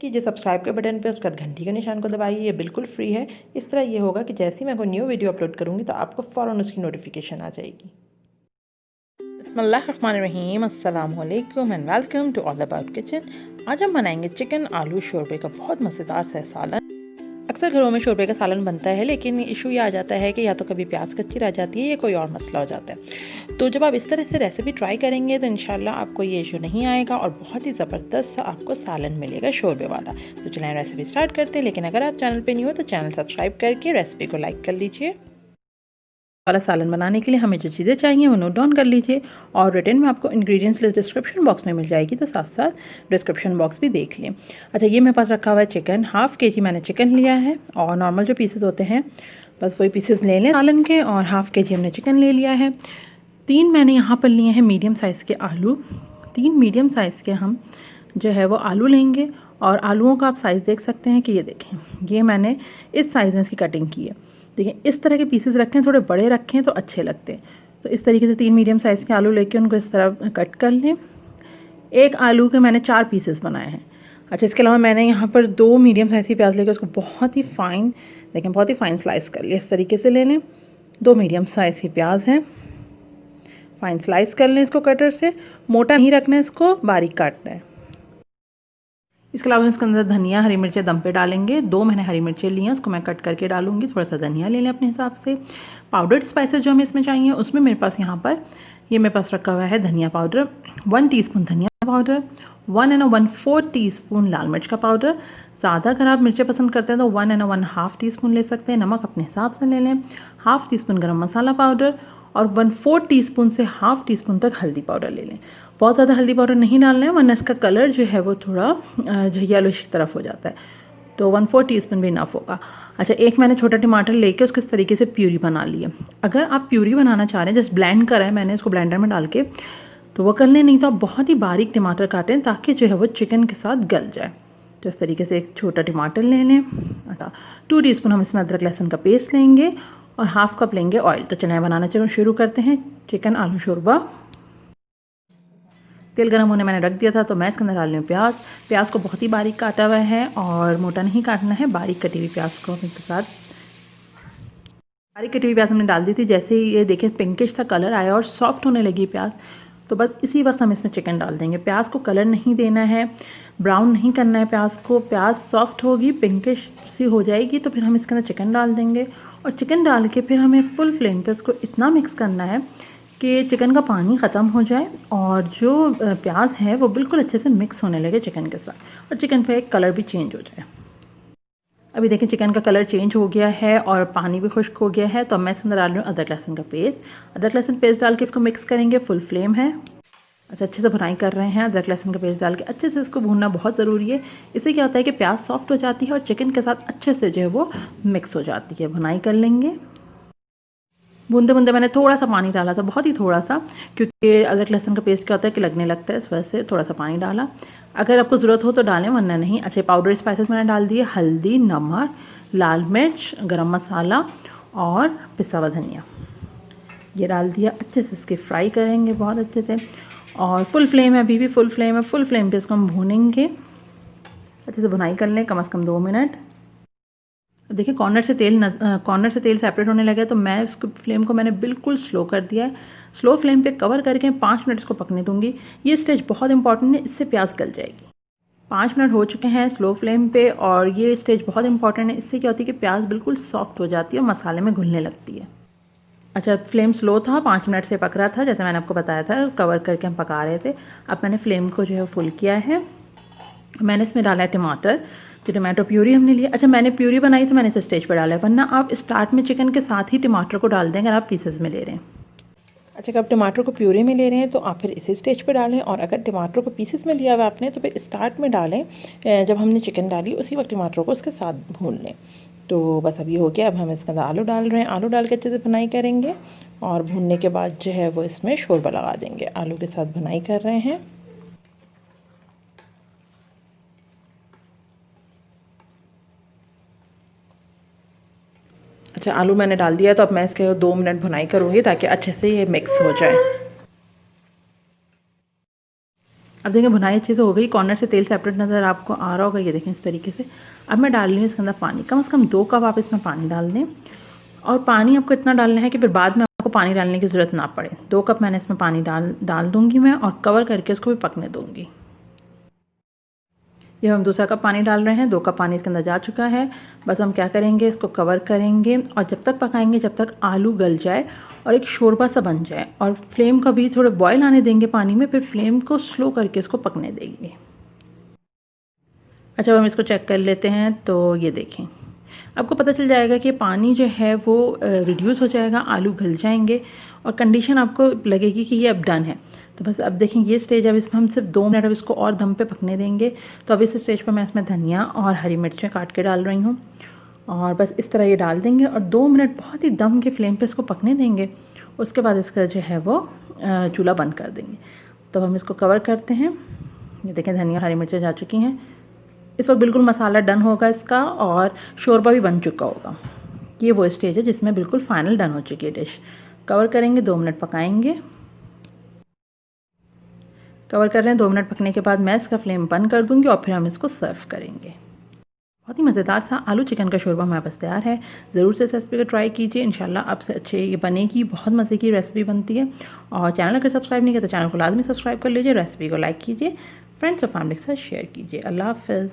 कीजिए सब्सक्राइब के बटन पे, उसके बाद घंटी के निशान को दबाइए। ये बिल्कुल फ्री है। इस तरह ये होगा कि जैसे ही मैं कोई न्यू वीडियो अपलोड करूँगी तो आपको फ़ौरन उसकी नोटिफिकेशन आ जाएगी। बिस्मिल्लाहिर्रहमानिर्रहीम, अस्सलाम वालेकुम and welcome to All About Kitchen. आज हम बनाएंगे चिकन आलू शोरबे का बहुत मज़ेदार सा सालन। अक्सर घरों में शोरबे का सालन बनता है, लेकिन इशू ये आ जाता है कि या तो कभी प्याज कच्ची रह जाती है या कोई और मसला हो जाता है। तो जब आप इस तरह से रेसिपी ट्राई करेंगे तो इंशाल्लाह आपको ये इशू नहीं आएगा और बहुत ही ज़बरदस्त सा आपको सालन मिलेगा शोरबे वाला। तो चलें रेसिपी स्टार्ट करते हैं। लेकिन अगर आप चैनल पे न्यू हो तो चैनल सब्सक्राइब करके रेसिपी को लाइक कर लीजिए। वाला सालन बनाने के लिए हमें जो चीज़ें चाहिए वो नोट डाउन कर लीजिए और रिटर्न में आपको इंग्रेडिएंट्स लिस्ट डिस्क्रिप्शन बॉक्स में मिल जाएगी, तो साथ साथ डिस्क्रिप्शन बॉक्स भी देख लें। अच्छा, ये मेरे पास रखा हुआ है चिकन, हाफ़ के जी मैंने चिकन लिया है और नॉर्मल जो पीसेस होते हैं बस वही पीसेस ले लें सालन के, और हाफ़ के जी हमने चिकन ले लिया है। 3 मैंने यहाँ पर लिए हैं मीडियम साइज़ के आलू। 3 मीडियम साइज़ के हम जो है वो आलू लेंगे, और आलूओं का आप साइज़ देख सकते हैं कि ये देखें, ये मैंने इस साइज़ में इसकी कटिंग की है। देखिए इस तरह के पीसेस रखें, थोड़े बड़े रखें तो अच्छे लगते हैं। तो इस तरीके से 3 मीडियम साइज़ के आलू लेके उनको इस तरह कट कर लें। एक आलू के मैंने 4 पीसेस बनाए हैं। अच्छा, इसके अलावा मैंने यहाँ पर 2 मीडियम साइज़ की प्याज लेकर उसको बहुत ही फ़ाइन, देखें बहुत ही फ़ाइन स्लाइस कर लिया। इस तरीके से ले लें। 2 मीडियम साइज़ की प्याज हैं, फ़ाइन स्लाइस कर लें इसको कटर से। मोटा नहीं रखना है, इसको बारीक काटना है। इसके अलावा इसके अंदर धनिया, हरी मिर्चें दम पे डालेंगे। 2 मैंने हरी मिर्चें ली हैं, उसको मैं कट करके डालूंगी। थोड़ा सा धनिया ले लें अपने हिसाब से। पाउडर्ड स्पाइसेस जो हमें इसमें चाहिए, उसमें मेरे पास यहाँ पर ये मेरे पास रखा हुआ है धनिया पाउडर, 1 टीस्पून धनिया पाउडर, 1 टीस्पून लाल मिर्च का पाउडर। ज़्यादा अगर आप मिर्चें पसंद करते हैं तो 1 टीस्पून ले सकते हैं। नमक अपने हिसाब से ले लें। हाफ़ टीस्पून गरम मसाला पाउडर और 1/4 टीस्पून से हाफ़ टीस्पून तक हल्दी पाउडर ले लें। बहुत ज़्यादा हल्दी पाउडर नहीं डालना है, वरना इसका कलर जो है वो थोड़ा जो येलोइश तरफ हो जाता है। तो 1/4 टीस्पून भी इनफ होगा। अच्छा, एक मैंने छोटा टमाटर लेके उसके इस तरीके से प्यूरी बना ली है। अगर आप प्यूरी बनाना चाह रहे हैं, जस्ट ब्लेंड करा है मैंने इसको ब्लेंडर में डाल के, तो वो कर लें। नहीं तो आप बहुत ही बारीक टमाटर काटें ताकि जो है वो चिकन के साथ गल जाए। तो इस तरीके से एक छोटा टमाटर ले लें। अच्छा, 2 टीस्पून हम इसमें अदरक लहसुन का पेस्ट लेंगे और हाफ़ कप लेंगे ऑयल। तो चलिए बनाना शुरू करते हैं चिकन आलू शोरबा। तेल गर्म होने मैंने रख दिया था, तो मैं इसके अंदर डाल रही हूँ प्याज। प्याज को बहुत ही बारीक काटा हुआ है और मोटा नहीं काटना है, बारीक कटी हुई प्याज को इसके साथ, बारीक कटी हुई प्याज हमने डाल दी थी। जैसे ही ये देखिए पिंकिश सा कलर आया और सॉफ्ट होने लगी प्याज, तो बस इसी वक्त हम इसमें चिकन डाल देंगे। प्याज को कलर नहीं देना है, ब्राउन नहीं करना है प्याज को। प्याज सॉफ्ट होगी, पिंकिश सी हो जाएगी, तो फिर हम इसके अंदर चिकन डाल देंगे। और चिकन डाल के फिर हमें फुल फ्लेम पे उसको इतना मिक्स करना है कि चिकन का पानी ख़त्म हो जाए और जो प्याज है वो बिल्कुल अच्छे से मिक्स होने लगे चिकन के साथ, और चिकन का एक कलर भी चेंज हो जाए। अभी देखें चिकन का कलर चेंज हो गया है और पानी भी खुश्क हो गया है। तो मैं इसके अंदर डाल रही हूँ अदरक लहसुन का पेस्ट। अदरक लहसुन पेस्ट डाल के इसको मिक्स करेंगे, फुल फ्लेम है। अच्छा, अच्छे से भुनाई कर रहे हैं। अदरक लहसुन का पेस्ट डाल के अच्छे से इसको भूनना बहुत ज़रूरी है। इससे क्या होता है कि प्याज सॉफ्ट हो जाती है और चिकन के साथ अच्छे से जो है वो मिक्स हो जाती है। भुनाई कर लेंगे। बूंदे बूंदे मैंने थोड़ा सा पानी डाला था, बहुत ही थोड़ा सा, क्योंकि अदरक लहसुन का पेस्ट क्या होता है कि लगने लगता है, इस वजह से थोड़ा सा पानी डाला। अगर आपको ज़रूरत हो तो डालें, वरना नहीं। अच्छा, पाउडर स्पाइसेस मैंने डाल दिए, हल्दी, नमक, लाल मिर्च, गरम मसाला और पिसा हुआ धनिया, ये डाल दिया। अच्छे से इसके फ्राई करेंगे बहुत अच्छे से, और फुल फ्लेम है, अभी भी फुल फ्लेम है। फुल फ्लेम पे इसको हम भूनेंगे, अच्छे से भुनाई कर लें, कम से कम 2 मिनट। देखिए कॉर्नर से तेल सेपरेट होने लगा है, तो मैं इसको फ्लेम को मैंने बिल्कुल स्लो कर दिया है। स्लो फ्लेम पे कवर करके 5 मिनट इसको पकने दूंगी। ये स्टेज बहुत इंपॉर्टेंट है, इससे प्याज गल जाएगी। 5 मिनट हो चुके हैं स्लो फ्लेम पे, और ये स्टेज बहुत इंपॉर्टेंट है। इससे क्या होती है कि प्याज बिल्कुल सॉफ्ट हो जाती है और मसाले में घुलने लगती है। अच्छा, फ्लेम स्लो था, 5 मिनट से पक रहा था, जैसे मैंने आपको बताया था, कवर करके हम पका रहे थे। अब मैंने फ्लेम को जो है फुल किया है। मैंने इसमें डाला है टमाटर, तो टमाटो प्यूरी हमने लिया। अच्छा, मैंने प्यूरी बनाई तो मैंने इसे स्टेज पर डाला है, वरना आप स्टार्ट में चिकन के साथ ही टमाटर को डाल दें अगर आप पीसेस में ले रहे हैं। अच्छा, अगर आप टमाटर को प्यूरी में ले रहे हैं तो आप फिर इसे स्टेज पे डालें, और अगर टमाटर को पीसेस में लिया हुआ आपने तो फिर स्टार्ट में डालें। जब हमने चिकन डाली उसी वक्त टमाटर को उसके साथ भून लें। तो बस अभी हो गया। अब हम इसके अंदर आलू डाल रहे हैं। आलू डाल के अच्छे से भुनाई करेंगे, और भूनने के बाद जो है वो इसमें शोरबा लगा देंगे। आलू के साथ भुनाई कर रहे हैं। अच्छा, आलू मैंने डाल दिया, तो अब मैं इसके 2 मिनट भुनाई करूँगी ताकि अच्छे से ये मिक्स हो जाए। अब देखें भुनाई अच्छे से हो गई, कॉर्नर से तेल सेपरेट नज़र आपको आ रहा होगा, ये देखें इस तरीके से। अब मैं डाल रही हूँ इसके अंदर पानी, कम से कम 2 कप आप इसमें पानी डाल दें। और पानी आपको इतना डालना है कि फिर बाद में आपको पानी डालने की ज़रूरत ना पड़े। 2 कप मैंने इसमें पानी डाल दूँगी मैं, और कवर करके उसको भी पकने दूँगी। ये हम दूसरा कप पानी डाल रहे हैं, 2 कप पानी इसके अंदर जा चुका है। बस हम क्या करेंगे, इसको कवर करेंगे और जब तक पकाएंगे जब तक आलू गल जाए और एक शोरबा सा बन जाए। और फ्लेम का भी थोड़े बॉयल आने देंगे पानी में, फिर फ्लेम को स्लो करके इसको पकने देंगे। अच्छा, हम इसको चेक कर लेते हैं। तो ये देखें, आपको पता चल जाएगा कि पानी जो है वो रिड्यूस हो जाएगा, आलू गल जाएंगे और कंडीशन आपको लगेगी कि ये अब डन है। तो बस अब देखें ये स्टेज, अब इसमें हम सिर्फ 2 मिनट अब इसको और दम पे पकने देंगे। तो अब इस स्टेज पर मैं इसमें धनिया और हरी मिर्चें काट के डाल रही हूँ और बस इस तरह ये डाल देंगे और 2 मिनट बहुत ही दम के फ्लेम पे इसको पकने देंगे। उसके बाद इसका जो है वो चूल्हा बंद कर देंगे। तो हम इसको कवर करते हैं। ये देखें धनिया हरी मिर्चें जा चुकी हैं। इस वक्त बिल्कुल मसाला डन होगा इसका और शोरबा भी बन चुका होगा। ये वो स्टेज है जिसमें बिल्कुल फाइनल डन हो चुकी है डिश। कवर करेंगे, 2 मिनट पकाएंगे। कवर कर रहे हैं, 2 मिनट पकने के बाद मैं इसका फ्लेम बंद कर दूंगी और फिर हम इसको सर्व करेंगे। बहुत ही मज़ेदार सा आलू चिकन का शोरबा हमारे पास तैयार है। ज़रूर से इस रेसिपी को ट्राई कीजिए, इंशाल्लाह आपसे अच्छे ये बनेगी। बहुत मज़े की रेसिपी बनती है। और चैनल अगर सब्सक्राइब नहीं किया तो चैनल को लाजमी सब्सक्राइब कर लीजिए, रेसिपी को लाइक कीजिए, फ्रेंड्स और फैमिली के साथ शेयर कीजिए। अल्लाह हाफ़िज़।